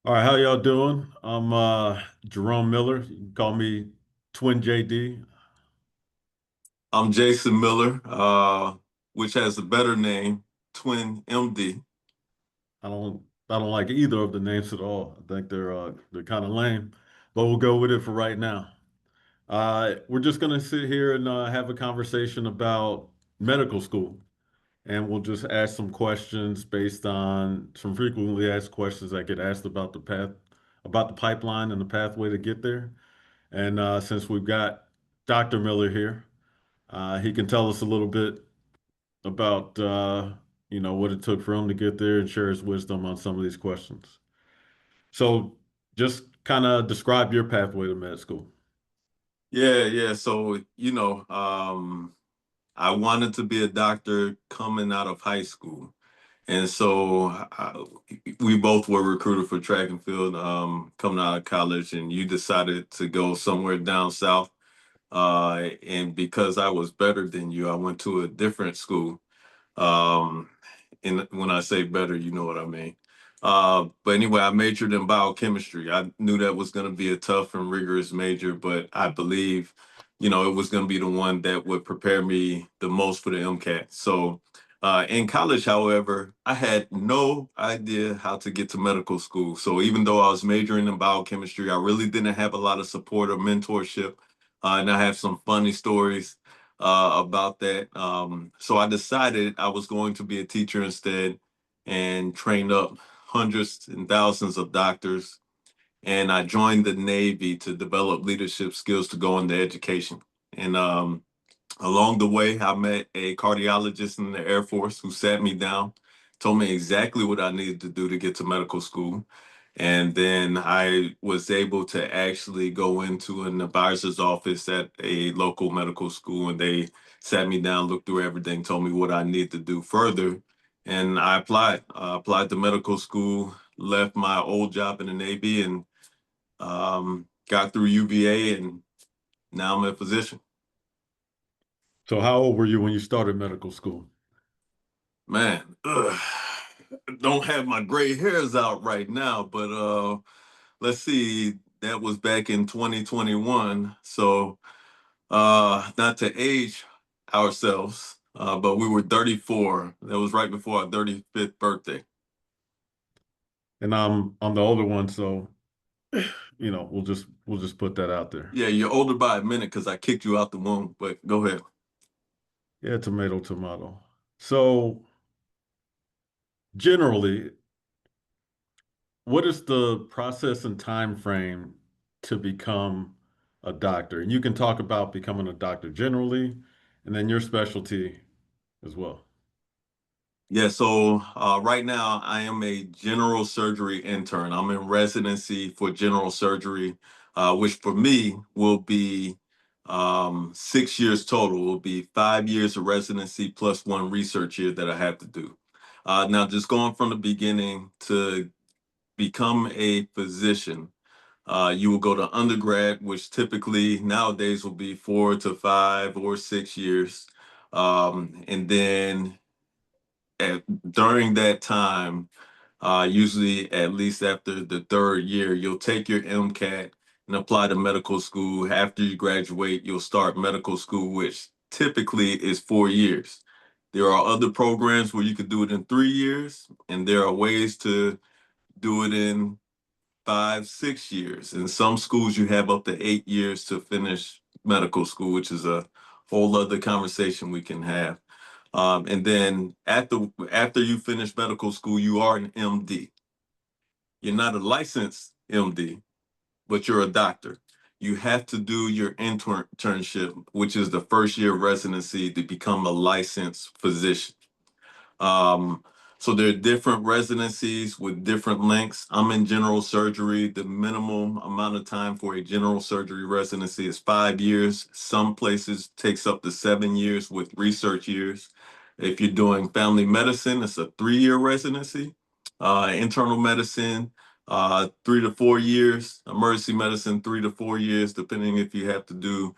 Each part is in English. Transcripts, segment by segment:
All right, how y'all doing? I'm Jerome Miller. You can call me Twin JD. I'm Jason Miller, which has a better name, Twin MD. I don't like either of the names at all. I think they're kind of lame, but we'll go with it for right now. We're just gonna sit here and have a conversation about medical school, and we'll just ask some questions based on some frequently asked questions that get asked about the path, about the pipeline and the pathway to get there. And since we've got Dr. Miller here. He can tell us a little bit about what it took for him to get there and share his wisdom on some of these questions. So just kind of describe your pathway to med school. Yeah. So, I wanted to be a doctor coming out of high school. And so we both were recruited for track and field coming out of college, and you decided to go somewhere down south. And because I was better than you, I went to a different school. Um, and when I say better, you know what I mean. But anyway, I majored in biochemistry. I knew that was going to be a tough and rigorous major, but I believe, it was going to be the one that would prepare me the most for the MCAT. So in college, however, I had no idea how to get to medical school. So even though I was majoring in biochemistry, I really didn't have a lot of support or mentorship. And I have some funny stories about that. So I decided I was going to be a teacher instead and trained up hundreds and thousands of doctors. And I joined the Navy to develop leadership skills to go into education. And along the way, I met a cardiologist in the Air Force who sat me down, told me exactly what I needed to do to get to medical school. And then I was able to actually go into an advisor's office at a local medical school, and they sat me down, looked through everything, told me what I need to do further. And I applied. I applied to medical school, left my old job in the Navy, and got through UVA, and now I'm in a physician. So how old were you when you started medical school? Man, don't have my gray hairs out right now, but let's see, that was back in 2021. So not to age ourselves, but we were 34. That was right before our 35th birthday. And I'm the older one, so we'll just put that out there. Yeah, you're older by a minute because I kicked you out the womb, but go ahead. Yeah, tomato, tomato. So generally, what is the process and time frame to become a doctor? And you can talk about becoming a doctor generally, and then your specialty as well. Yeah, so right now I am a general surgery intern. I'm in residency for general surgery, which for me will be 6 years total. Will be 5 years of residency plus one research year that I have to do. Now, just going from the beginning to become a physician, you will go to undergrad, which typically nowadays will be 4 to 5 or 6 years. And then during that time, usually at least after the third year, you'll take your MCAT and apply to medical school. After you graduate, you'll start medical school, which typically is 4 years. There are other programs where you could do it in 3 years, and there are ways to do it in 5, 6 years. In some schools, you have up to 8 years to finish medical school, which is a whole other conversation we can have. And then after you finish medical school, you are an MD. You're not a licensed MD, but you're a doctor. You have to do your internship, which is the first year of residency, to become a licensed physician. Um, so there are different residencies with different lengths. I'm in general surgery. The minimum amount of time for a general surgery residency is 5 years. Some places takes up to 7 years with research years. If you're doing family medicine, it's a 3 year residency. Internal medicine, 3 to 4 years. Emergency medicine, 3 to 4 years, depending if you have to do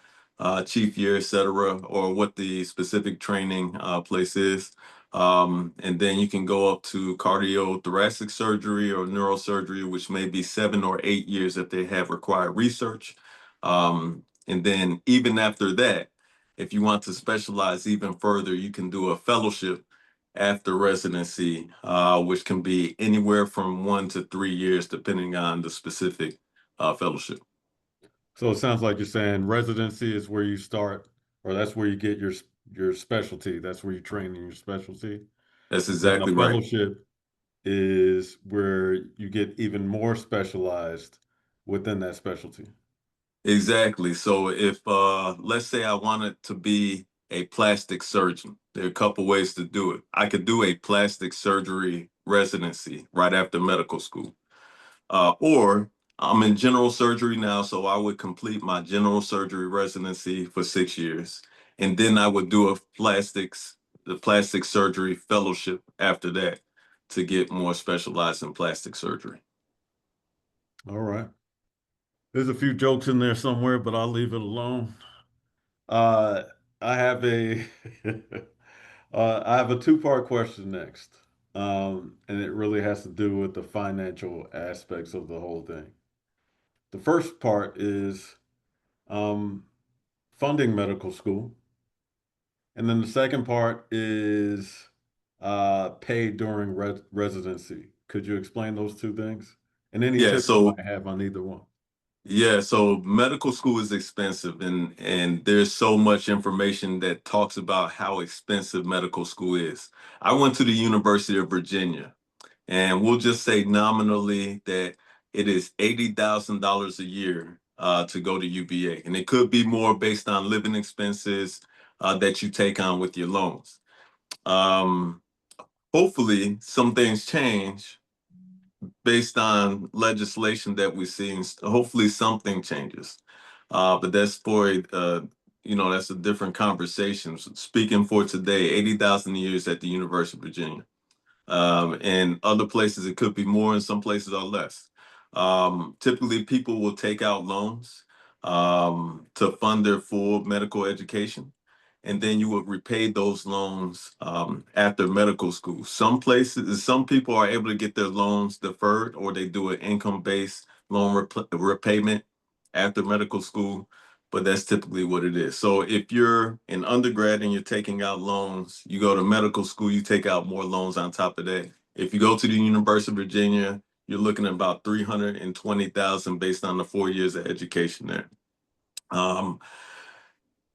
chief year, et cetera, or what the specific training place is. And then you can go up to cardiothoracic surgery or neurosurgery, which may be 7 or 8 years if they have required research. And then even after that, if you want to specialize even further, you can do a fellowship after residency, which can be anywhere from 1 to 3 years, depending on the specific fellowship. So it sounds like you're saying residency is where you start, or that's where you get your specialty. That's where you train in your specialty. That's And a exactly right. fellowship is where you get even more specialized within that specialty. Exactly. So if let's say I wanted to be a plastic surgeon, there are a couple ways to do it. I could do a plastic surgery residency right after medical school. Or I'm in general surgery now, so I would complete my general surgery residency for 6 years. And then I would do the plastic surgery fellowship after that to get more specialized in plastic surgery. All right. There's a few jokes in there somewhere, but I'll leave it alone. Uh, I have a I have a two-part question next. And it really has to do with the financial aspects of the whole thing. The first part is um, funding medical school. And then the second part is paid during residency. Could you explain those two things? And any Yeah, tips you so might have on either one? so medical school is expensive, and there's so much information that talks about how expensive medical school is. I went to the University of Virginia, and we'll just say nominally that it is $80,000 a year to go to UVA, and it could be more based on living expenses that you take on with your loans. Um, Hopefully, some things change based on legislation that we're seeing. Hopefully, something changes. But that's that's a different conversation. Speaking for today, 80,000 years at the University of Virginia. And other places, it could be more, and some places are less. Typically, people will take out loans to fund their full medical education, and then you would repay those loans after medical school. Some people are able to get their loans deferred, or they do an income-based loan repayment after medical school. But that's typically what it is. So if you're an undergrad and you're taking out loans, you go to medical school, you take out more loans on top of that. If you go to the University of Virginia, you're looking at about 320,000 based on the 4 years of education there. Um,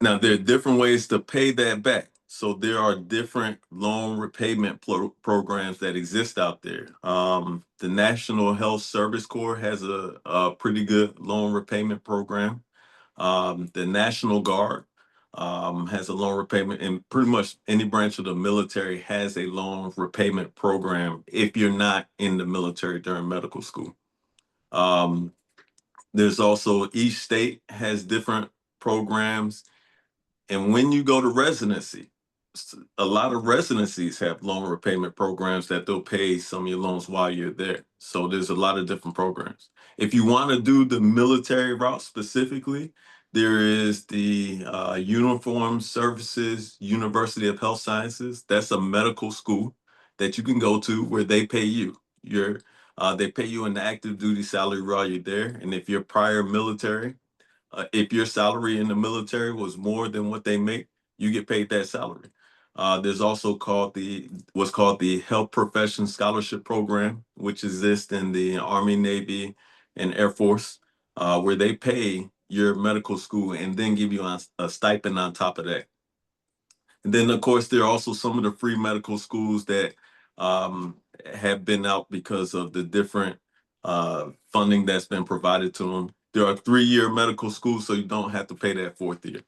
Now, there are different ways to pay that back. So there are different loan repayment programs that exist out there. The National Health Service Corps has a pretty good loan repayment program. The National Guard has a loan repayment, and pretty much any branch of the military has a loan repayment program if you're not in the military during medical school. Um, there's also each state has different programs, and when you go to residency, a lot of residencies have loan repayment programs that they'll pay some of your loans while you're there. So there's a lot of different programs. If you want to do the military route specifically, there is the Uniform Services University of Health Sciences. That's a medical school that you can go to where they pay you. They pay you an active duty salary while you're there. And if you're prior military, if your salary in the military was more than what they make, you get paid that salary. There's also what's called the Health Profession Scholarship Program, which exists in the Army, Navy, and Air Force, where they pay your medical school and then give you a stipend on top of that. And then, of course, there are also some of the free medical schools that um, have been out because of the different funding that's been provided to them. There are 3-year medical schools, so you don't have to pay that 4th year.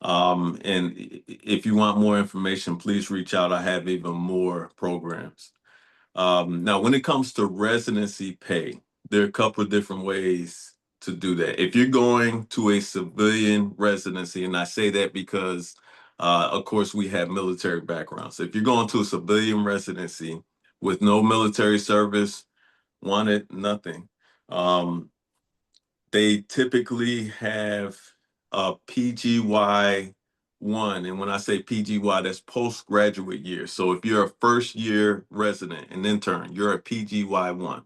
And if you want more information, please reach out. I have even more programs. Now, when it comes to residency pay, there are a couple of different ways to do that. If you're going to a civilian residency, and I say that because, of course, we have military backgrounds. If you're going to a civilian residency with no military service, wanted nothing, um, they typically have a PGY 1, and when I say PGY, that's postgraduate year. So if you're a first year resident, an intern, you're a PGY 1.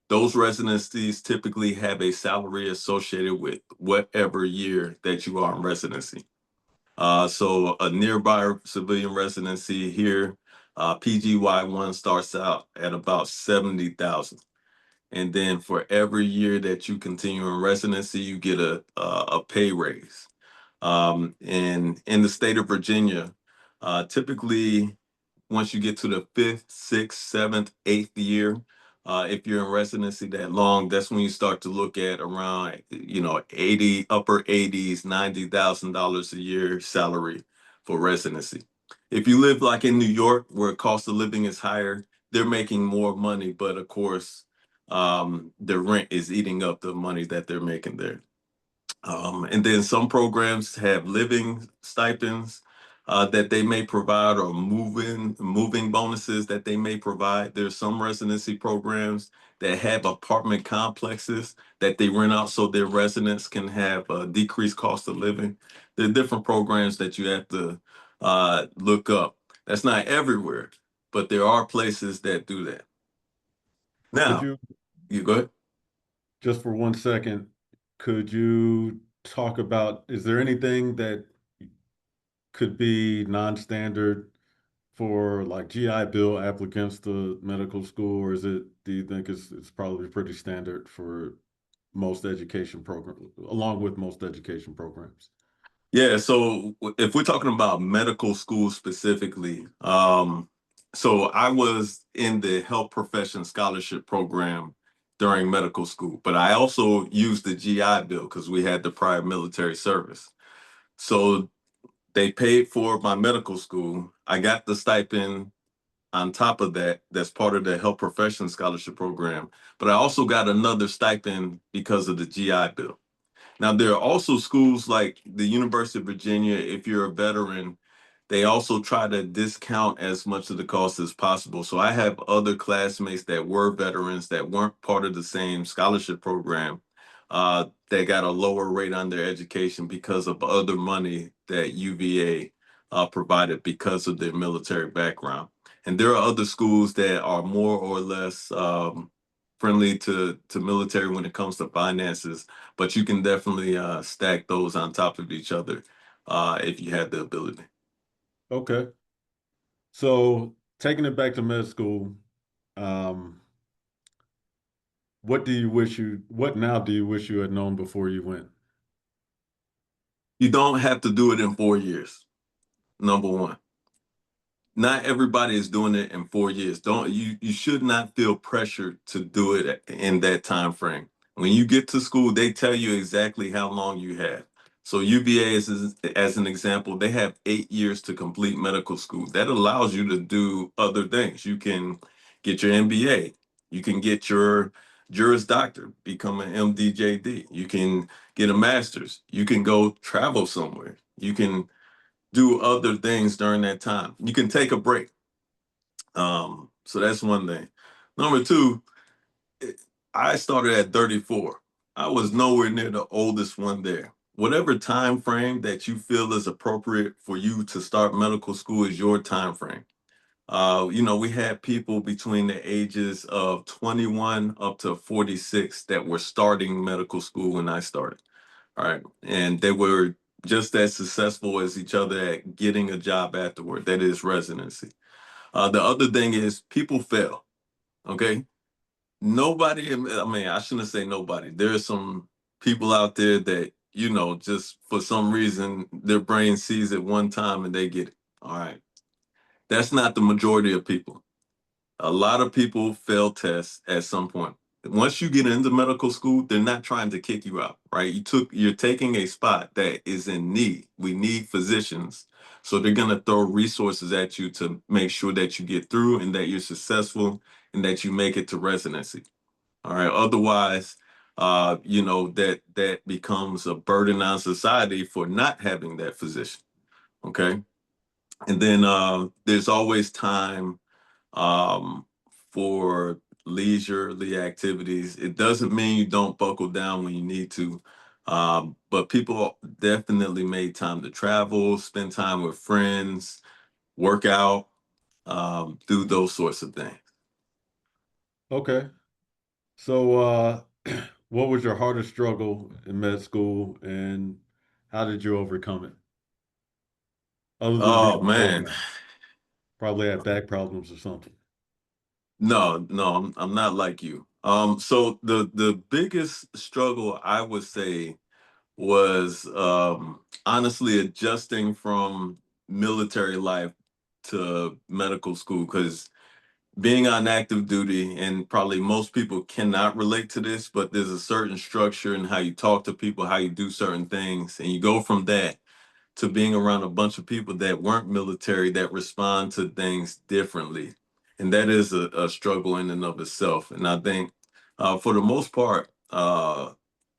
Those residencies typically have a salary associated with whatever year that you are in residency. So a nearby civilian residency here, PGY 1 starts out at about 70,000. And then for every year that you continue in residency, you get a pay raise. And in the state of Virginia, typically once you get to the 5th, 6th, 7th, 8th year, if you're in residency that long, that's when you start to look at around, 80, upper 80s, $90,000 a year salary for residency. If you live like in New York, where cost of living is higher, they're making more money, but of course, the rent is eating up the money that they're making there. And then some programs have living stipends that they may provide, or moving bonuses that they may provide. There's some residency programs that have apartment complexes that they rent out so their residents can have a decreased cost of living. There are different programs that you have to look up. That's not everywhere, but there are places that do that. Could Now, you, you go ahead. just for 1 second, could you talk about, is there anything that could be non-standard for like GI Bill applicants to medical school, or do you think it's probably pretty standard for most education program, along with most education programs? Yeah, so if we're talking about medical school specifically, so I was in the health profession scholarship program during medical school, but I also used the GI Bill because we had the prior military service. So they paid for my medical school. I got the stipend on top of that, that's part of the health profession scholarship program, but I also got another stipend because of the GI Bill. Now, there are also schools like the University of Virginia. If you're a veteran, they also try to discount as much of the cost as possible. So I have other classmates that were veterans that weren't part of the same scholarship program, that got a lower rate on their education because of other money that UVA provided because of their military background. And there are other schools that are more or less friendly to military when it comes to finances, but you can definitely stack those on top of each other if you had the ability. Okay. So taking it back to med school, um, what now do you wish you had known before you went? You don't have to do it in 4 years. Number one, not everybody is doing it in 4 years. Don't you should not feel pressured to do it in that time frame. When you get to school, they tell you exactly how long you have. So UVA is, as an example, they have 8 years to complete medical school. That allows you to do other things. You can get your MBA, you can get your Juris Doctor, become an MDJD, you can get a master's, you can go travel somewhere, you can do other things during that time. You can take a break. So that's one thing. Number two, I started at 34. I was nowhere near the oldest one there. Whatever time frame that you feel is appropriate for you to start medical school is your time frame. We had people between the ages of 21 up to 46 that were starting medical school when I started. All right. And they were just as successful as each other at getting a job afterward. That is residency. The other thing is people fail. Okay. Nobody, I mean, I shouldn't say nobody. There are some people out there that, just for some reason, their brain sees it one time and they get it. All right. That's not the majority of people. A lot of people fail tests at some point. Once you get into medical school, they're not trying to kick you out, right? You're taking a spot that is in need. We need physicians. So they're going to throw resources at you to make sure that you get through and that you're successful and that you make it to residency. All right. Otherwise, that becomes a burden on society for not having that physician. Okay. And then there's always time um, for leisurely activities. It doesn't mean you don't buckle down when you need to. But people definitely made time to travel, spend time with friends, work out, do those sorts of things. Okay. So, what was your hardest struggle in med school, and how did you overcome it? Other than being Oh a poor man, guy, probably had back problems or something. no, I'm not like you. So the biggest struggle I would say was honestly adjusting from military life to medical school because being on active duty, and probably most people cannot relate to this, but there's a certain structure in how you talk to people, how you do certain things, and you go from that to being around a bunch of people that weren't military that respond to things differently. And that is a struggle in and of itself. And I think for the most part,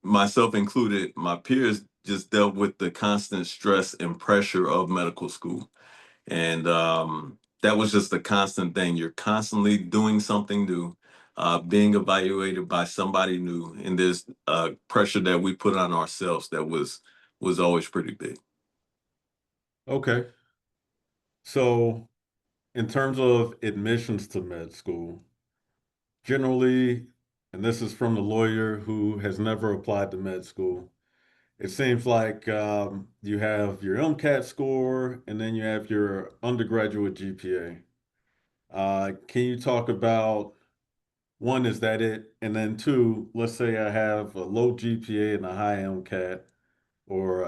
myself included, my peers just dealt with the constant stress and pressure of medical school. And that was just a constant thing. You're constantly doing something new, being evaluated by somebody new. And there's pressure that we put on ourselves that was always pretty big. Okay. So, in terms of admissions to med school, generally, and this is from a lawyer who has never applied to med school, it seems like you have your MCAT score and then you have your undergraduate GPA. Can you talk about one, is that it? And then two, let's say I have a low GPA and a high MCAT, or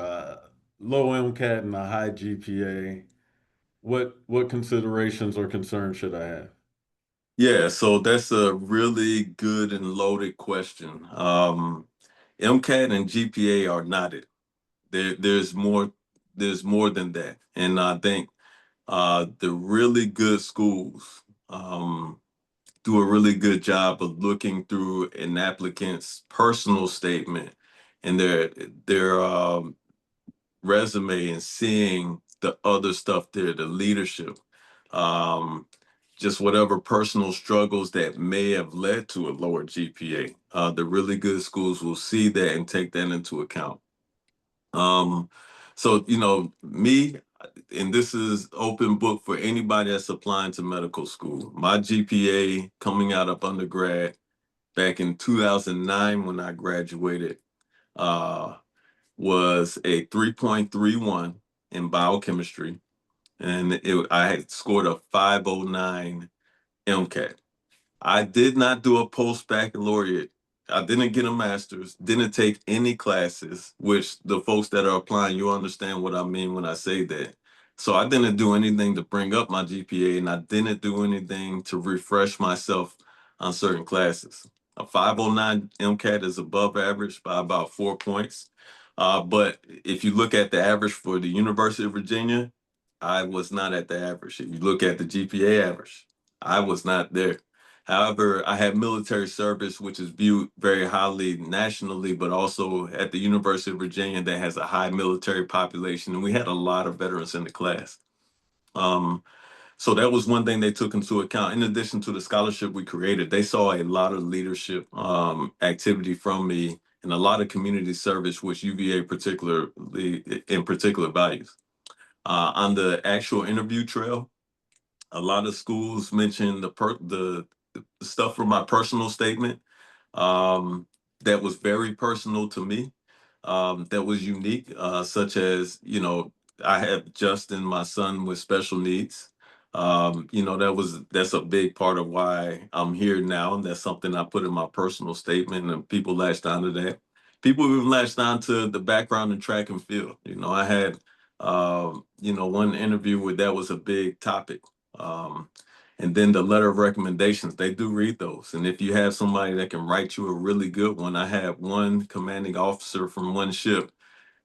low MCAT and a high GPA. What considerations or concerns should I have? Yeah, so that's a really good and loaded question. MCAT and GPA are not it. There's more than that. And I think the really good schools do a really good job of looking through an applicant's personal statement and their resume and seeing the other stuff there, the leadership, um, just whatever personal struggles that may have led to a lower GPA. The really good schools will see that and take that into account. Um, so, me, and this is open book for anybody that's applying to medical school. My GPA coming out of undergrad back in 2009 when I graduated, uh, was a 3.31 in biochemistry, and I had scored a 509 MCAT. I did not do a post-baccalaureate. I didn't get a master's, didn't take any classes, which the folks that are applying, you understand what I mean when I say that. So I didn't do anything to bring up my GPA, and I didn't do anything to refresh myself on certain classes. A 509 MCAT is above average by about 4 points. But if you look at the average for the University of Virginia, I was not at the average. If you look at the GPA average, I was not there. However, I had military service, which is viewed very highly nationally, but also at the University of Virginia that has a high military population, and we had a lot of veterans in the class. Um, so that was one thing they took into account. In addition to the scholarship we created, they saw a lot of leadership activity from me and a lot of community service, which UVA particularly in particular values. On the actual interview trail, a lot of schools mentioned the stuff from my personal statement um, that was very personal to me, that was unique, such as, I have Justin, my son with special needs. That's a big part of why I'm here now, and that's something I put in my personal statement, and people latched onto that. People even latched on to the background in track and field. I had, one interview where that was a big topic. Um, and then the letter of recommendations, they do read those. And if you have somebody that can write you a really good one, I had one commanding officer from one ship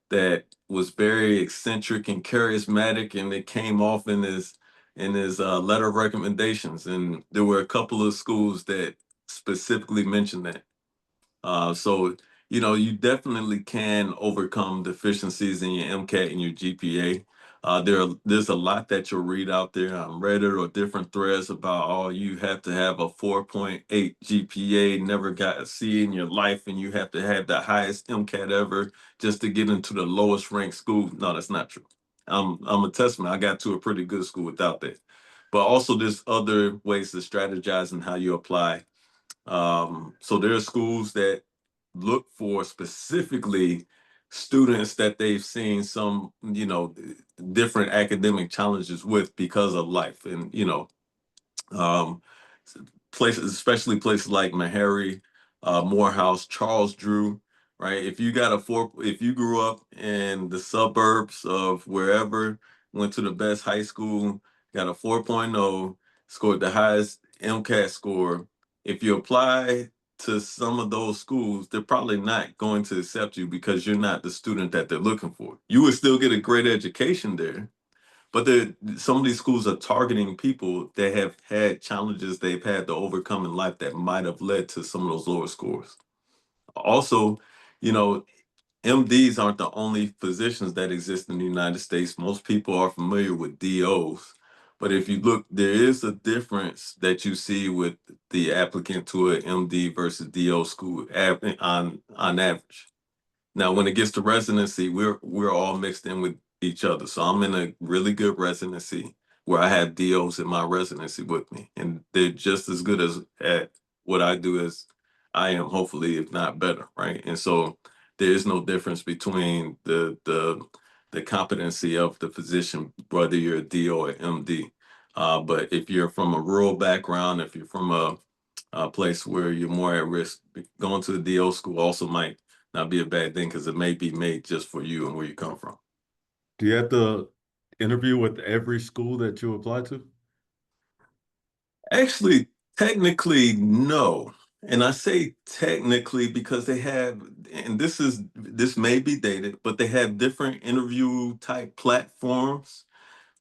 that was very eccentric and charismatic, and it came off in his letter of recommendations. And there were a couple of schools that specifically mentioned that. So you definitely can overcome deficiencies in your MCAT and your GPA. There's a lot that you'll read out there on Reddit or different threads about, oh, you have to have a 4.8 GPA, never got a C in your life, and you have to have the highest MCAT ever just to get into the lowest ranked school. No, that's not true. I'm a testament. I got to a pretty good school without that. But also there's other ways to strategize and how you apply. So there are schools that look for specifically students that they've seen some, different academic challenges with because of life. And, um, places, especially places like Meharry, Morehouse, Charles Drew, right? If you grew up in the suburbs of wherever, went to the best high school, got a 4.0, scored the highest MCAT score, if you apply to some of those schools, they're probably not going to accept you because you're not the student that they're looking for. You would still get a great education there, but some of these schools are targeting people that have had challenges they've had to overcome in life that might have led to some of those lower scores. Also, you know, MDs aren't the only physicians that exist in the United States. Most people are familiar with DOs. But if you look, there is a difference that you see with the applicant to an MD versus DO school on average. Now, when it gets to residency, we're all mixed in with each other. So I'm in a really good residency where I have DOs in my residency with me, and they're just as good as at what I do as I am, hopefully, if not better, right? And so there is no difference between the competency of the physician, whether you're a DO or MD. But if you're from a rural background, if you're from a place where you're more at risk, going to the DO school also might not be a bad thing because it may be made just for you and where you come from. Do you have to interview with every school that you apply to? Actually, technically, no. And I say technically because they have, and this may be dated, but they have different interview type platforms.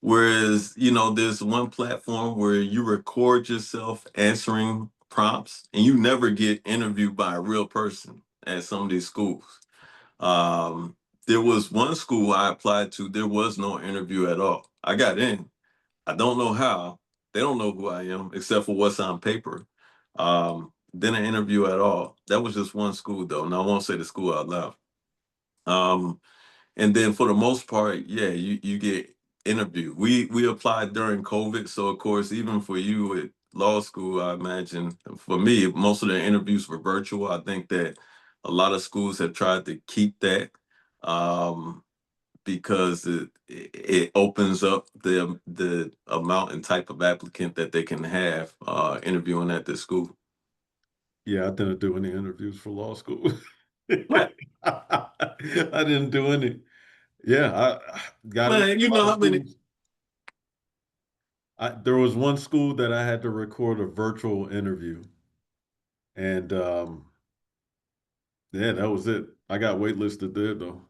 Whereas, there's one platform where you record yourself answering prompts and you never get interviewed by a real person at some of these schools. Um, there was one school I applied to, there was no interview at all. I got in. I don't know how. They don't know who I am except for what's on paper. Didn't interview at all. That was just one school though, and I won't say the school out loud. Um, and then for the most part, yeah, you get interviewed. We applied during COVID, so of course, even for you at law school, I imagine for me, most of the interviews were virtual. I think that a lot of schools have tried to keep that um, because it opens up the amount and type of applicant that they can have interviewing at the school. Yeah, I didn't do any interviews for law school. Right. I didn't do any. Yeah, I got into Man, a you lot know of how many. schools. There was one school that I had to record a virtual interview, and yeah, that was it. I got waitlisted there though.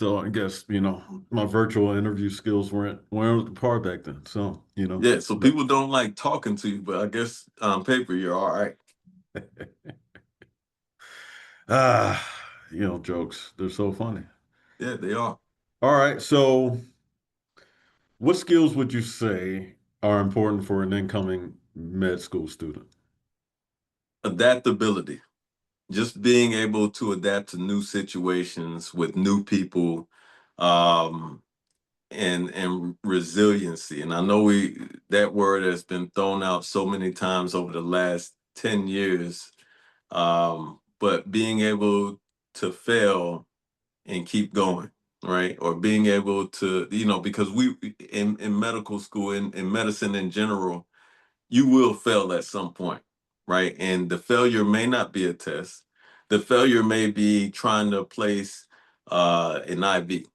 So I guess, my virtual interview skills weren't up to par back then. So, Yeah, so but people don't like talking to you, but I guess on paper you're all right. ah, jokes. They're so funny. Yeah, they are. All right. So what skills would you say are important for an incoming med school student? Adaptability, just being able to adapt to new situations with new people, um, and resiliency. And I know that word has been thrown out so many times over the last 10 years. But being able to fail and keep going, right? Or being able to, because we in medical school, in medicine in general, you will fail at some point, right? And the failure may not be a test. The failure may be trying to place an IV,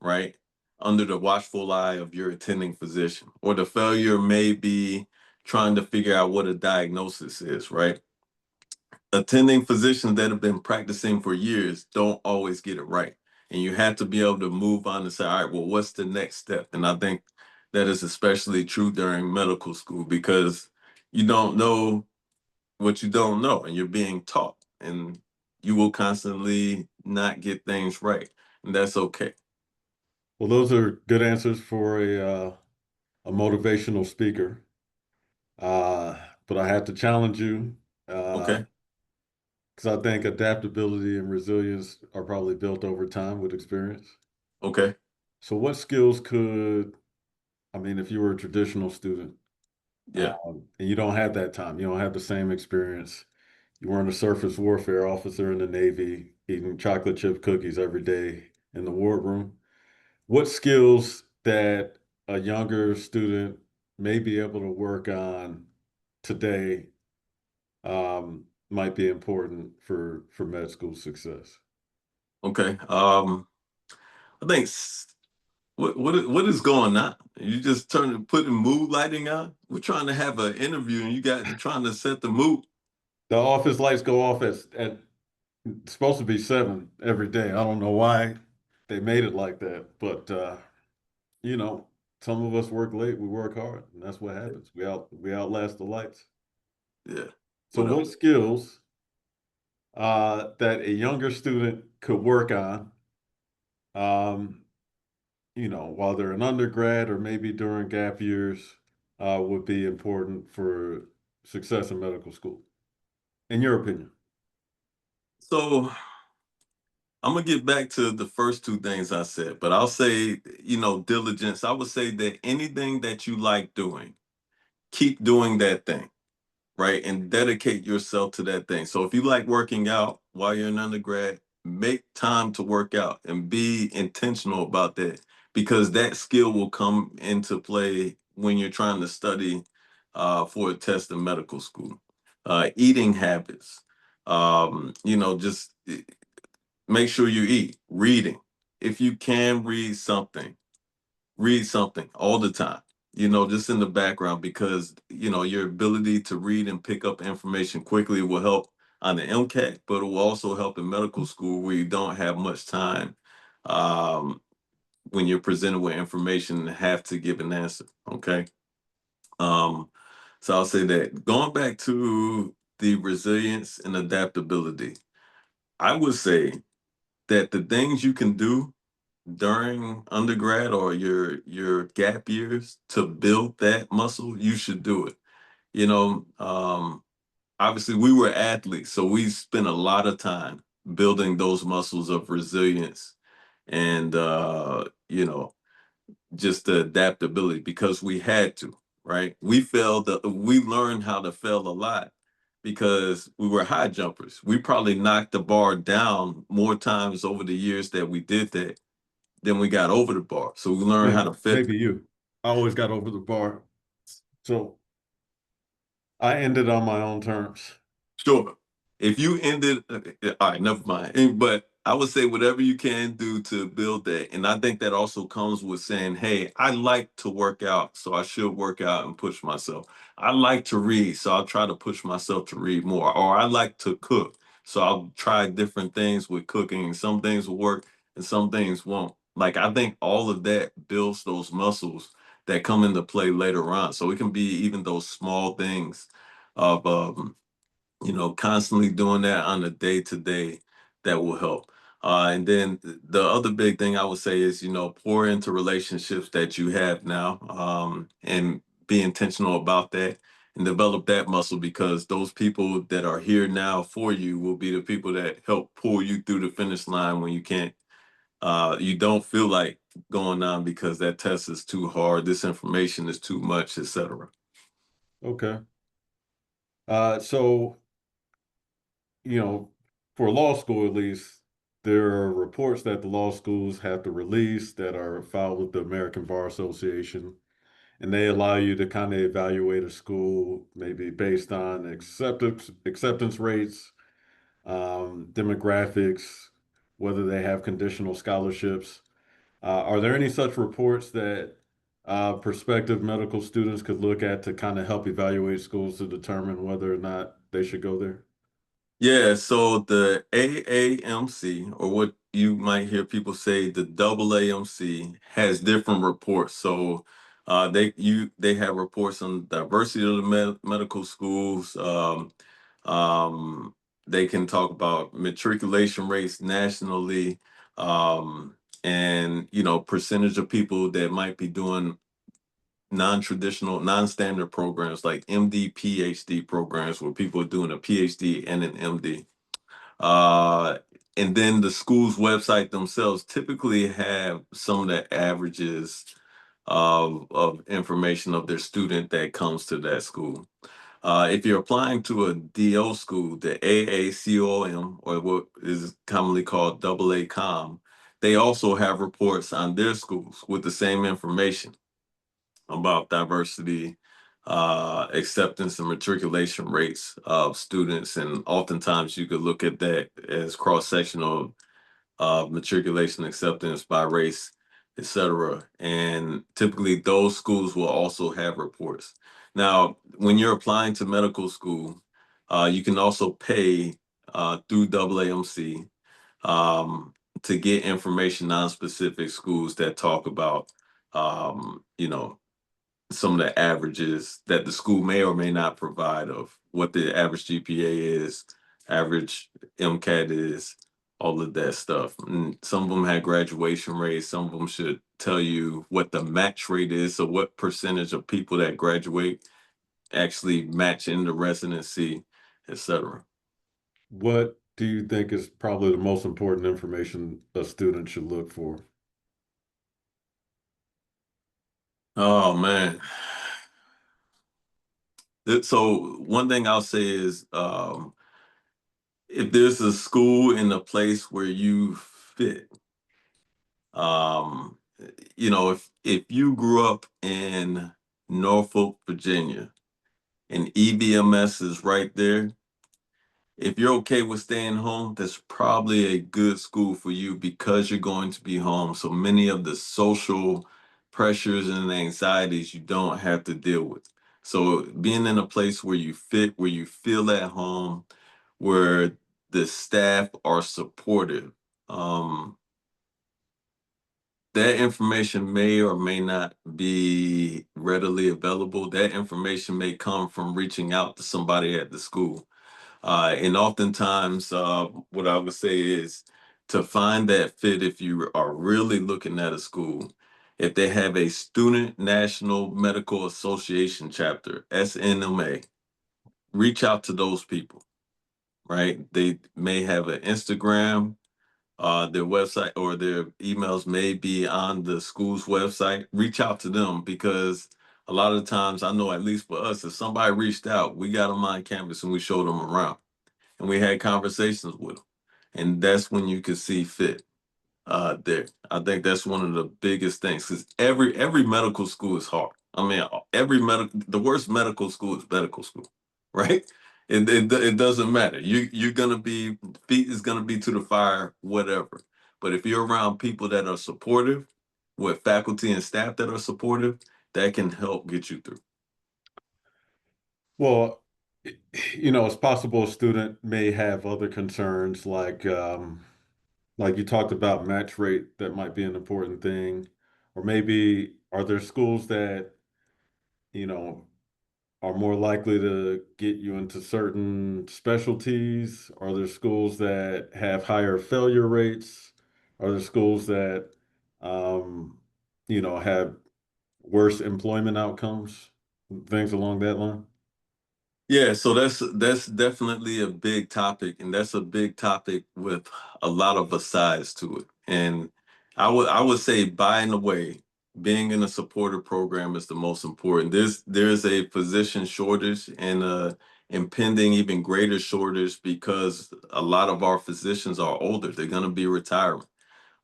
right? Under the watchful eye of your attending physician. Or the failure may be trying to figure out what a diagnosis is, right? Attending physicians that have been practicing for years don't always get it right. And you have to be able to move on and say, all right, well, what's the next step? And I think that is especially true during medical school because you don't know what you don't know and you're being taught and you will constantly not get things right. And that's okay. Well, those are good answers for a motivational speaker. Uh, but I have to challenge you Okay. because I think adaptability and resilience are probably built over time with experience. Okay. So, what skills I mean, if you were a traditional student Yeah. and you don't have that time, you don't have the same experience, you weren't a surface warfare officer in the Navy eating chocolate chip cookies every day in the wardroom, what skills that a younger student may be able to work on today might be important for med school success? Okay. I think what is going on? You just putting mood lighting on? We're trying to have an interview and you got trying to set the mood. The office lights go off at it's supposed to be 7 every day. I don't know why they made it like that, but you know, some of us work late, we work hard, and that's what happens. We outlast the lights. Yeah. So Whatever. what skills that a younger student could work on, um, while they're an undergrad or maybe during gap years, would be important for success in medical school, in your opinion? So I'm gonna get back to the first two things I said, but I'll say, diligence. I would say that anything that you like doing, keep doing that thing, right? And dedicate yourself to that thing. So if you like working out while you're an undergrad, make time to work out and be intentional about that because that skill will come into play when you're trying to study for a test in medical school. Eating habits, just make sure you eat. Reading. If you can read something all the time, just in the background because, your ability to read and pick up information quickly will help on the MCAT, but it will also help in medical school where you don't have much time um, when you're presented with information and have to give an answer. Okay. Um, so I'll say that going back to the resilience and adaptability, I would say that the things you can do during undergrad or your gap years to build that muscle, you should do it. Obviously we were athletes, so we spent a lot of time building those muscles of resilience and just the adaptability because we had to, right? We learned how to fail a lot because we were high jumpers. We probably knocked the bar down more times over the years that we did that then we got over the bar. So we learned how to fit. Maybe you. I always got over the bar, so I ended on my own terms. Sure. If you ended, all right, never mind. But I would say whatever you can do to build that. And I think that also comes with saying, hey, I like to work out, so I should work out and push myself. I like to read, so I'll try to push myself to read more. Or I like to cook, so I'll try different things with cooking. Some things will work and some things won't. Like, I think all of that builds those muscles that come into play later on. So it can be even those small things of, constantly doing that on a day to day that will help. And then the other big thing I would say is, pour into relationships that you have now and be intentional about that and develop that muscle because those people that are here now for you will be the people that help pull you through the finish line when you don't feel like going on because that test is too hard, this information is too much, etc. Okay. So, you know, for law school at least, there are reports that the law schools have to release that are filed with the American Bar Association, and they allow you to kind of evaluate a school maybe based on acceptance rates, demographics, whether they have conditional scholarships. Are there any such reports that prospective medical students could look at to kind of help evaluate schools to determine whether or not they should go there? Yeah, so the AAMC, or what you might hear people say, the AAMC, has different reports. So they have reports on diversity of the medical schools. Um, they can talk about matriculation rates nationally. Um, and percentage of people that might be doing non-traditional, non-standard programs like MD, PhD programs where people are doing a PhD and an MD. Uh, and then the school's website themselves typically have some of the averages of information of their student that comes to that school. If you're applying to a DO school, the AACOM, or what is commonly called AA Com, they also have reports on their schools with the same information about diversity, acceptance and matriculation rates of students. And oftentimes you could look at that as cross-sectional matriculation acceptance by race, etc. And typically those schools will also have reports. Now, when you're applying to medical school, you can also pay through AAMC to get information on specific schools that talk about, some of the averages that the school may or may not provide of what the average GPA is, average MCAT is, all of that stuff. And some of them had graduation rates. Some of them should tell you what the match rate is. So what percentage of people that graduate actually match into residency, etc. What do you think is probably the most important information a student should look for? Oh man. So one thing I'll say is if there's a school in a place where you fit, um, if you grew up in Norfolk, Virginia, and EBMS is right there, if you're okay with staying home, that's probably a good school for you because you're going to be home. So many of the social pressures and anxieties you don't have to deal with. So being in a place where you fit, where you feel at home, where the staff are supportive, um, that information may or may not be readily available. That information may come from reaching out to somebody at the school. And oftentimes, what I would say is to find that fit if you are really looking at a school, if they have a Student National Medical Association chapter, SNMA, reach out to those people, right? They may have an Instagram, their website or their emails may be on the school's website. Reach out to them because a lot of times I know, at least for us, if somebody reached out, we got them on campus and we showed them around and we had conversations with them. And that's when you could see fit there. I think that's one of the biggest things because every medical school is hard. I mean, the worst medical school is medical school, right? It doesn't matter. You're gonna be feet is gonna be to the fire, whatever. But if you're around people that are supportive, with faculty and staff that are supportive, that can help get you through. Well, it's possible a student may have other concerns like you talked about match rate, that might be an important thing. Or maybe are there schools that, you know, are more likely to get you into certain specialties? Are there schools that have higher failure rates? Are there schools that, um, have worse employment outcomes? Things along that line? Yeah, so that's definitely a big topic, and that's a big topic with a lot of asides to it. And I would say, by and away, being in a supporter program is the most important. There's a physician shortage and a impending even greater shortage because a lot of our physicians are older. They're going to be retiring.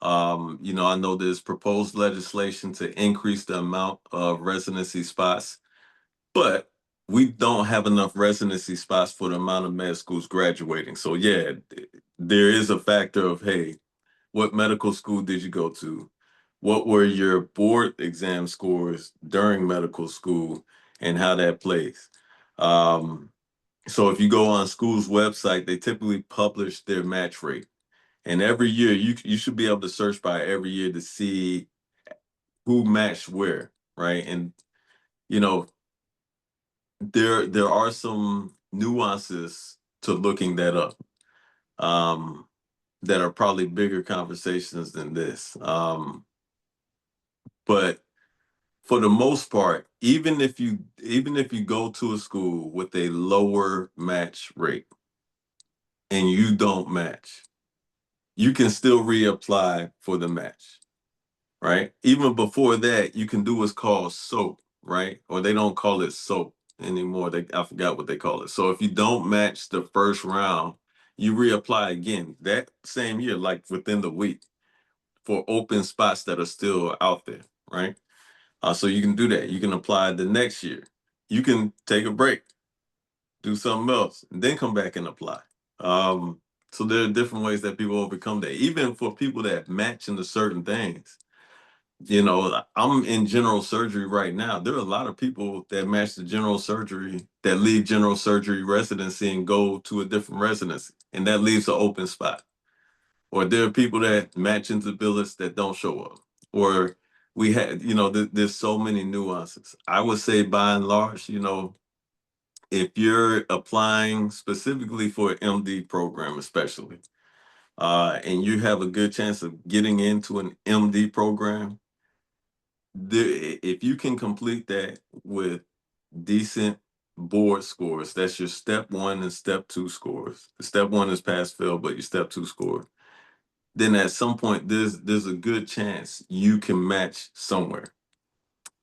I know there's proposed legislation to increase the amount of residency spots, but we don't have enough residency spots for the amount of med schools graduating. So yeah, there is a factor of, hey, what medical school did you go to? What were your board exam scores during medical school and how that plays? Um, so if you go on school's website, they typically publish their match rate. And every year you should be able to search by every year to see who matched where, right? And you know, there are some nuances to looking that up. Um, that are probably bigger conversations than this. But for the most part, even if you go to a school with a lower match rate and you don't match, you can still reapply for the match, right? Even before that, you can do what's called SOAP, right? Or they don't call it SOAP anymore. I forgot what they call it. So if you don't match the first round, you reapply again that same year, like within the week, for open spots that are still out there, right? So you can do that. You can apply the next year. You can take a break, do something else, and then come back and apply. Um, so there are different ways that people overcome that. Even for people that match into certain things, I'm in general surgery right now. There are a lot of people that match the general surgery that leave general surgery residency and go to a different residency, and that leaves an open spot. Or there are people that match into billets that don't show up. Or we had, there's so many nuances. I would say by and large, if you're applying specifically for an MD program, especially, and you have a good chance of getting into an MD program, if you can complete that with decent board scores, that's your step one and step two scores. Step one is pass fail, but your step two score. Then at some point there's a good chance you can match somewhere.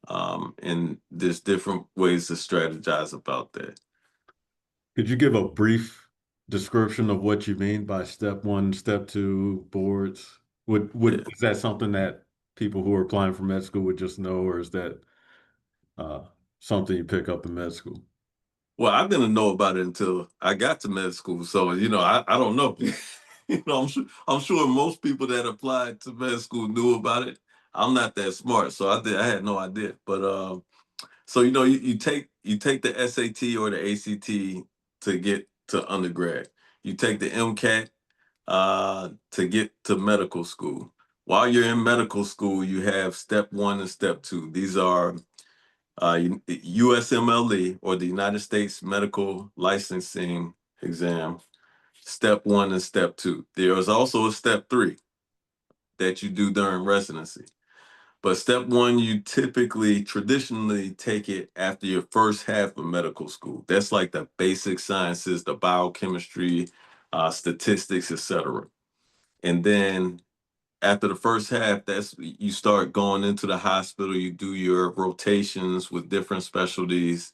And there's different ways to strategize about that. Could you give a brief description of what you mean by step one, step two boards? Yeah. Is that something that people who are applying for med school would just know, or is that uh, something you pick up in med school? Well, I didn't know about it until I got to med school. So, I don't know. I'm sure most people that applied to med school knew about it. I'm not that smart, so I had no idea. But so you take the SAT or the ACT to get to undergrad. You take the MCAT to get to medical school. While you're in medical school, you have step one and step two. These are USMLE, or the United States Medical Licensing Exam, step one and step two. There is also a step three that you do during residency. But step one, you typically traditionally take it after your first half of medical school. That's like the basic sciences, the biochemistry, statistics, etc. And then after the first half, that's you start going into the hospital, you do your rotations with different specialties.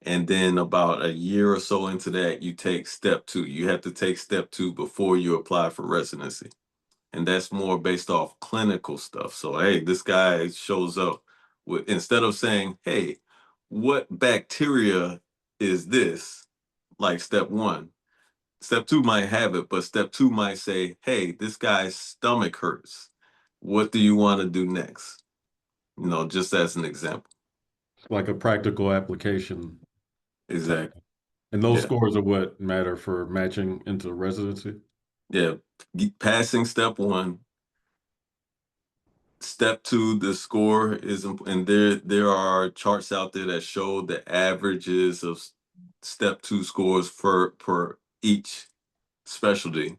And then about a year or so into that, you take step two. You have to take step two before you apply for residency. And that's more based off clinical stuff. So, hey, this guy shows up with, instead of saying, hey, what bacteria is this? Like step one. Step two might have it, but step two might say, hey, this guy's stomach hurts. What do you want to do next? Just as an example. Like a practical application type. Exactly. And those Yeah. scores are what matter for matching into residency. Yeah. Passing step one. Step two, the score is, and there are charts out there that show the averages of step two scores for per each specialty.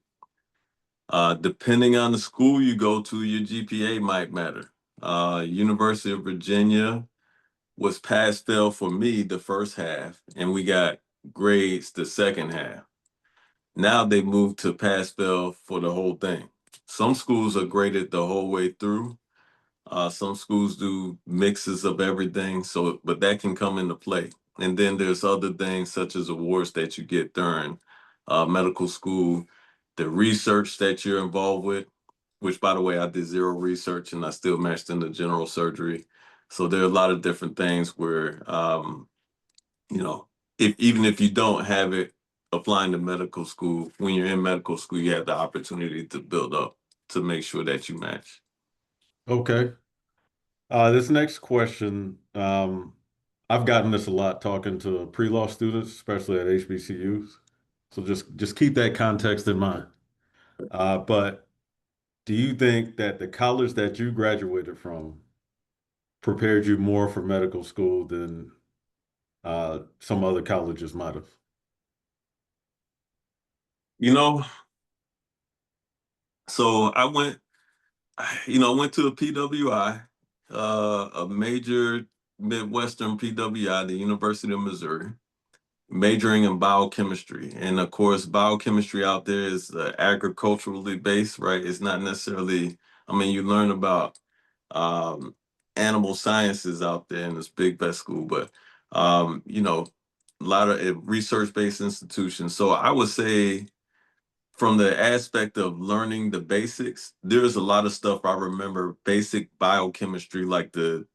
Depending on the school you go to, your GPA might matter. University of Virginia was pass fail for me the first half, and we got grades the second half. Now they moved to pass fail for the whole thing. Some schools are graded the whole way through. Some schools do mixes of everything, so but that can come into play. And then there's other things such as awards that you get during medical school, the research that you're involved with, which by the way, I did zero research and I still matched into general surgery. So there are a lot of different things where you know, if even if you don't have it applying to medical school, when you're in medical school, you have the opportunity to build up to make sure that you match. Okay. This next question, I've gotten this a lot talking to pre-law students, especially at HBCUs. So just keep that context in mind. But do you think that the college that you graduated from prepared you more for medical school than some other colleges might have? You know, So I went, went to a PWI, a major Midwestern PWI, the University of Missouri, majoring in biochemistry. And of course, biochemistry out there is agriculturally based, right? It's not necessarily, I mean, you learn about um, animal sciences out there in this big vet school, but, a lot of research based institutions. So I would say, from the aspect of learning the basics, there's a lot of stuff I remember, basic biochemistry, like the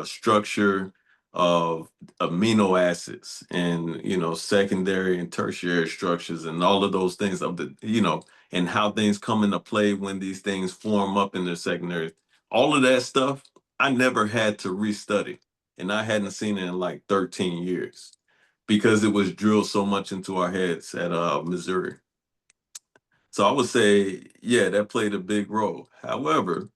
structure of amino acids and secondary and tertiary structures and all of those things of and how things come into play when these things form up in their secondary. All of that stuff I never had to restudy, and I hadn't seen it in like 13 years because it was drilled so much into our heads at Missouri. So I would say, yeah, that played a big role. However,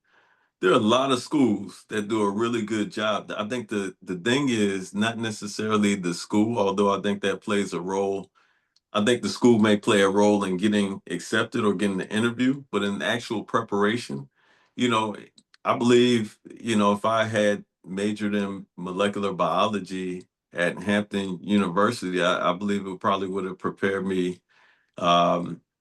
there are a lot of schools that do a really good job. I think the thing is not necessarily the school, although I think that plays a role. I think the school may play a role in getting accepted or getting the interview, but in actual preparation, you know, I believe, if I had majored in molecular biology at Hampton University, I believe it probably would have prepared me,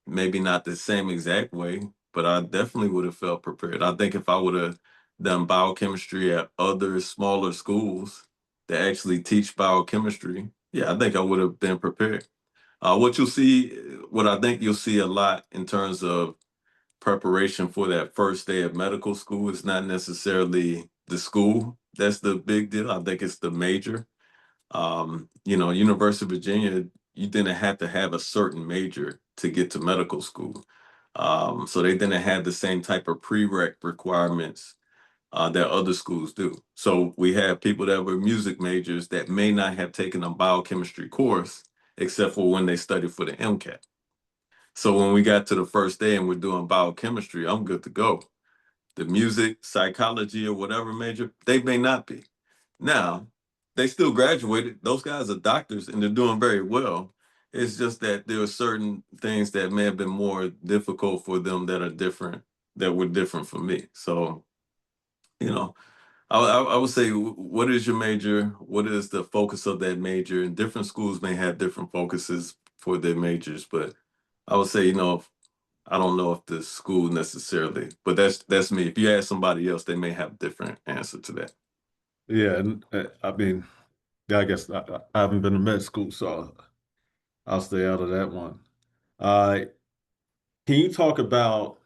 maybe not the same exact way, but I definitely would have felt prepared. I think if I would have done biochemistry at other smaller schools that actually teach biochemistry, yeah, I think I would have been prepared. What you'll see, what I think you'll see a lot in terms of preparation for that first day of medical school is not necessarily the school. That's the big deal. I think it's the major. University of Virginia, you didn't have to have a certain major to get to medical school. So they didn't have the same type of prereq requirements that other schools do. So we have people that were music majors that may not have taken a biochemistry course except for when they studied for the MCAT. So when we got to the first day and we're doing biochemistry, I'm good to go. The music, psychology, or whatever major, they may not be. Now, they still graduated. Those guys are doctors and they're doing very well. It's just that there are certain things that may have been more difficult for them that are different, that were different for me. So, you know, I would say, what is your major? What is the focus of that major? And different schools may have different focuses for their majors, but I would say, I don't know if the school necessarily, but that's me. If you ask somebody else, they may have a different answer to that. Yeah, and I mean, yeah, I guess I haven't been to med school, so I'll stay out of that one. Uh, can you talk about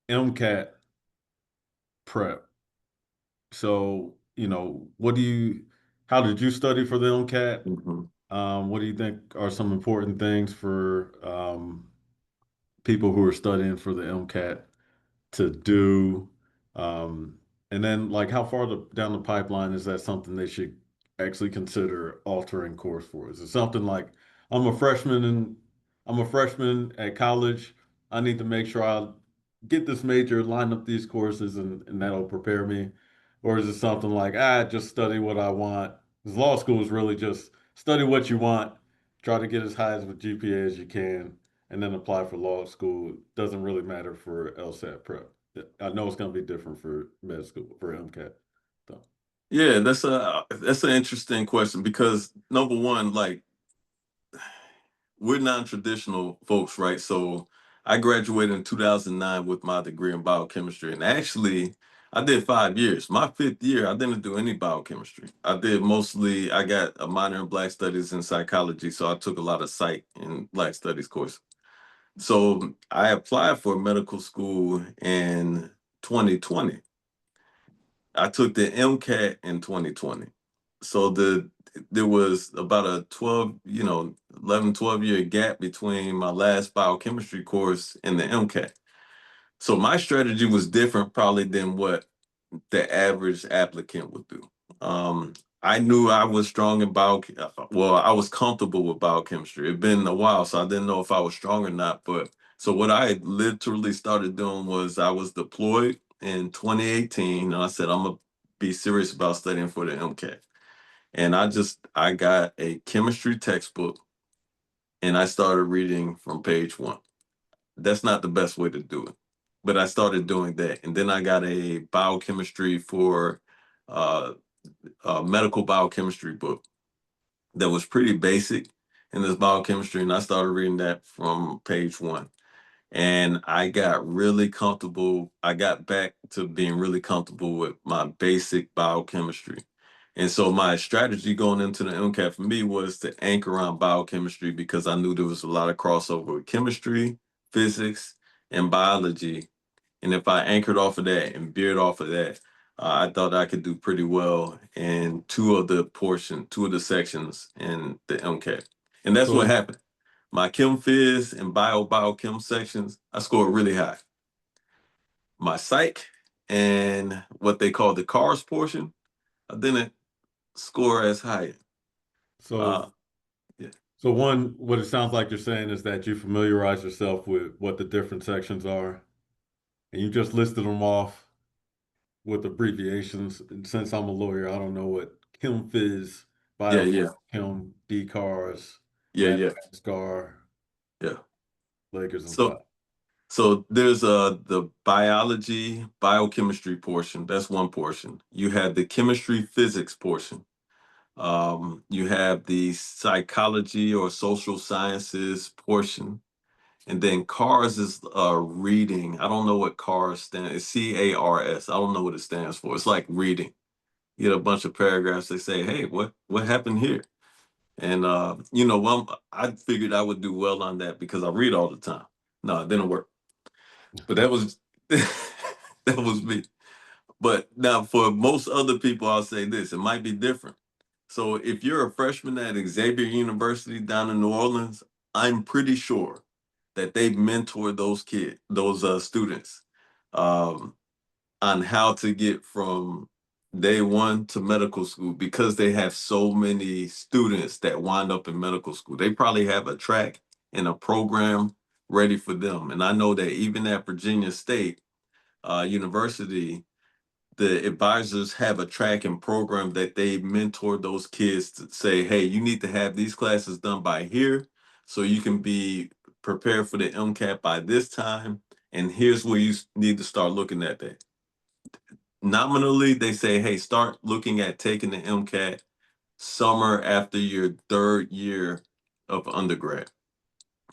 MCAT prep? So, how did you study for the MCAT? Mhm. What do you think are some important things for people who are studying for the MCAT to do? Um, and then, like, how far down the pipeline is that something they should actually consider altering course for? Is it something like I'm a freshman and I'm a freshman at college. I need to make sure I get this major, line up these courses, and that'll prepare me? Or is it something like, just study what I want? Because law school is really just study what you want, try to get as high as a GPA as you can, and then apply for law school. Doesn't really matter for LSAT prep. I know it's going to be different for med school, for MCAT. So, Yeah, that's an interesting question because number one, like, we're non-traditional folks, right? So I graduated in 2009 with my degree in biochemistry, and actually, I did 5 years. My fifth year, I didn't do any biochemistry. I got a minor in Black Studies and psychology, so I took a lot of psych and Black Studies course. So I applied for medical school in 2020. I took the MCAT in 2020. So there was about a 11, 12-year gap between my last biochemistry course and the MCAT. So my strategy was different probably than what the average applicant would do. Um, I knew I was strong in well, I was comfortable with biochemistry. It'd been a while, so I didn't know if I was strong or not. But so what I literally started doing was I was deployed in 2018, and I said I'm gonna be serious about studying for the MCAT. And I got a chemistry textbook and I started reading from page one. That's not the best way to do it. But I started doing that. And then I got a biochemistry for uh, a medical biochemistry book that was pretty basic in this biochemistry. And I started reading that from page one. And I got really comfortable. I got back to being really comfortable with my basic biochemistry. And so my strategy going into the MCAT for me was to anchor on biochemistry because I knew there was a lot of crossover with chemistry, physics, and biology. And if I anchored off of that and veered off of that, I thought I could do pretty well in two of the sections in the MCAT. And that's what So, happened. My chem phys and biochem sections, I scored really high. My psych and what they call the cars portion, I didn't score as high. so, Uh, yeah, so one, what it sounds like you're saying is that you familiarize yourself with what the different sections are, and you just listed them off with abbreviations. And since I'm a lawyer, I don't know what Chem Phys, yeah, yeah, Biochem, DCARS, yeah, yeah, Madagascar, yeah. Lakers, and So, Pop. so there's the biology, biochemistry portion. That's one portion. You have the chemistry, physics portion. You have the psychology or social sciences portion. And then CARS is reading. I don't know what CARS stands. It's CARS. I don't know what it stands for. It's like reading. You get a bunch of paragraphs. They say, "Hey, what happened here?" And well, I figured I would do well on that because I read all the time. No, it didn't work. But that was that was me. But now for most other people, I'll say this: it might be different. So if you're a freshman at Xavier University down in New Orleans, I'm pretty sure that they've mentored those students, um, on how to get from day one to medical school because they have so many students that wind up in medical school. They probably have a track and a program ready for them. And I know that even at Virginia State University, the advisors have a track and program that they mentor those kids to say, hey, you need to have these classes done by here so you can be prepared for the MCAT by this time. And here's where you need to start looking at that. Nominally, they say, hey, start looking at taking the MCAT summer after your third year of undergrad,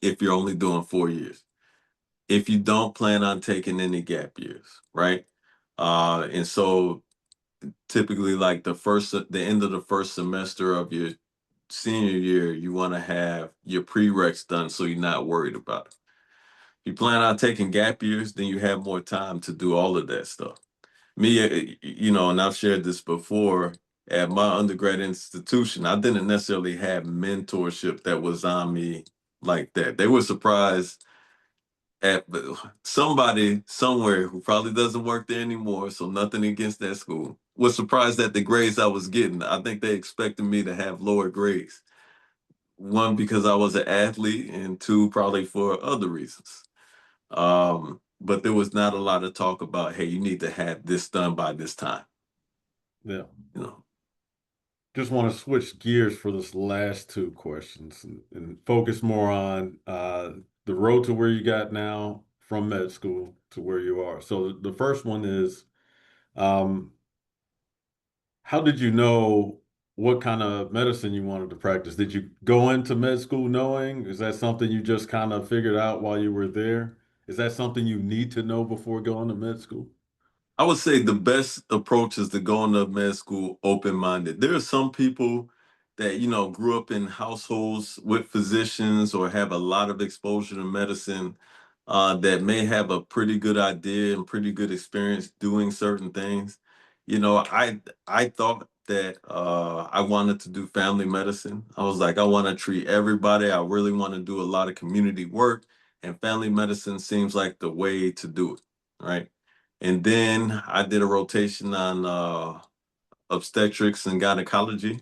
if you're only doing 4 years. If you don't plan on taking any gap years, right? And so typically like the end of the first semester of your senior year, you want to have your prereqs done so you're not worried about it. If you plan on taking gap years, then you have more time to do all of that stuff. Me, and I've shared this before, at my undergrad institution, I didn't necessarily have mentorship that was on me like that. They were surprised at somebody somewhere who probably doesn't work there anymore, so nothing against that school, was surprised at the grades I was getting. I think they expected me to have lower grades. One, because I was an athlete, and two, probably for other reasons. But there was not a lot of talk about, hey, you need to have this done by this time. Yeah. You know, Just want to switch gears for this last two questions and focus more on the road to where you got now from med school to where you are. So the first one is, um, how did you know what kind of medicine you wanted to practice? Did you go into med school knowing? Is that something you just kind of figured out while you were there? Is that something you need to know before going to med school? I would say the best approach is to go into med school open-minded. There are some people that, grew up in households with physicians or have a lot of exposure to medicine, that may have a pretty good idea and pretty good experience doing certain things. I thought that I wanted to do family medicine. I was like, I want to treat everybody. I really want to do a lot of community work, and family medicine seems like the way to do it, right? And then I did a rotation on obstetrics and gynecology,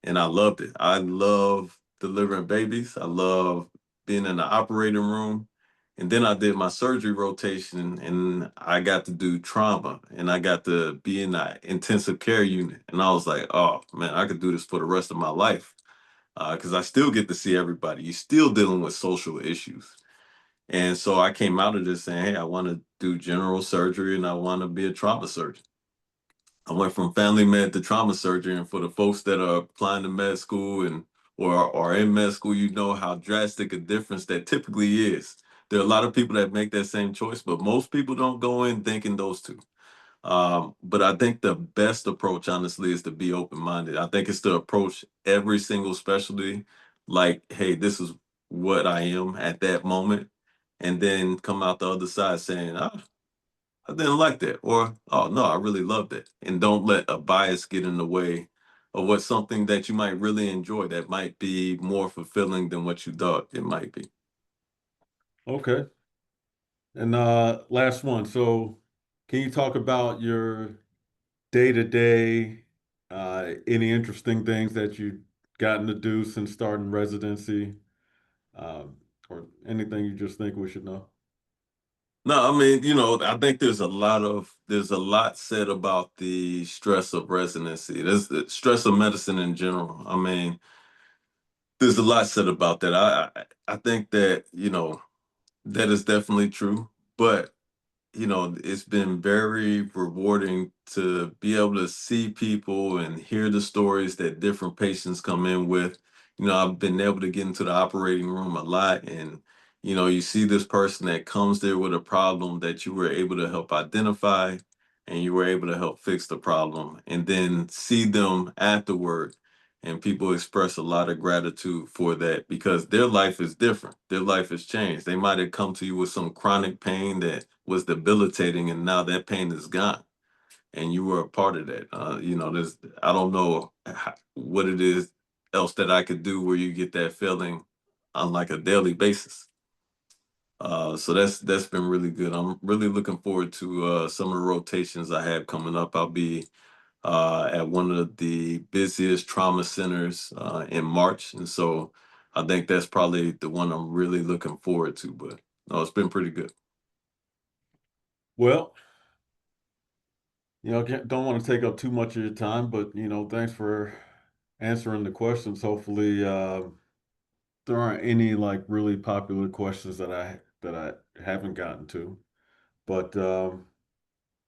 and I loved it. I love delivering babies. I love being in the operating room. And then I did my surgery rotation, and I got to do trauma, and I got to be in the intensive care unit. And I was like, oh man, I could do this for the rest of my life because I still get to see everybody. You're still dealing with social issues. And so I came out of this saying, hey, I want to do general surgery and I want to be a trauma surgeon. I went from family med to trauma surgery. And for the folks that are applying to med school and or are in med school, you know how drastic a difference that typically is. There are a lot of people that make that same choice, but most people don't go in thinking those two. But I think the best approach, honestly, is to be open-minded. I think it's to approach every single specialty like, hey, this is what I am at that moment, and then come out the other side saying, ah, I didn't like that, or oh no, I really loved it. And don't let a bias get in the way of what something that you might really enjoy that might be more fulfilling than what you thought it might be. Okay. And last one. So, can you talk about your day to day, any interesting things that you've gotten to do since starting residency, um, or anything you just think we should know? No, I mean, you know, I think there's a lot said about the stress of residency. There's the stress of medicine in general. I mean, there's a lot said about that. I think that, you know, that is definitely true. But you know, it's been very rewarding to be able to see people and hear the stories that different patients come in with. You know, I've been able to get into the operating room a lot, and you know, you see this person that comes there with a problem that you were able to help identify and you were able to help fix the problem, and then see them afterward. And people express a lot of gratitude for that because their life is different. Their life has changed. They might have come to you with some chronic pain that was debilitating, and now that pain is gone, and you were a part of that. You know, there's I don't know what it is else that I could do where you get that feeling on like a daily basis. So that's been really good. I'm really looking forward to some of the rotations I have coming up. I'll be at one of the busiest trauma centers in March. And so I think that's probably the one I'm really looking forward to. But no, it's been pretty good. Well, don't want to take up too much of your time, but thanks for answering the questions. Hopefully, there aren't any like really popular questions that I haven't gotten to. But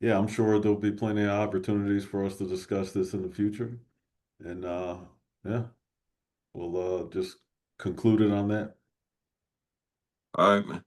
yeah, I'm sure there'll be plenty of opportunities for us to discuss this in the future. And yeah, we'll just conclude it on that. All right, man.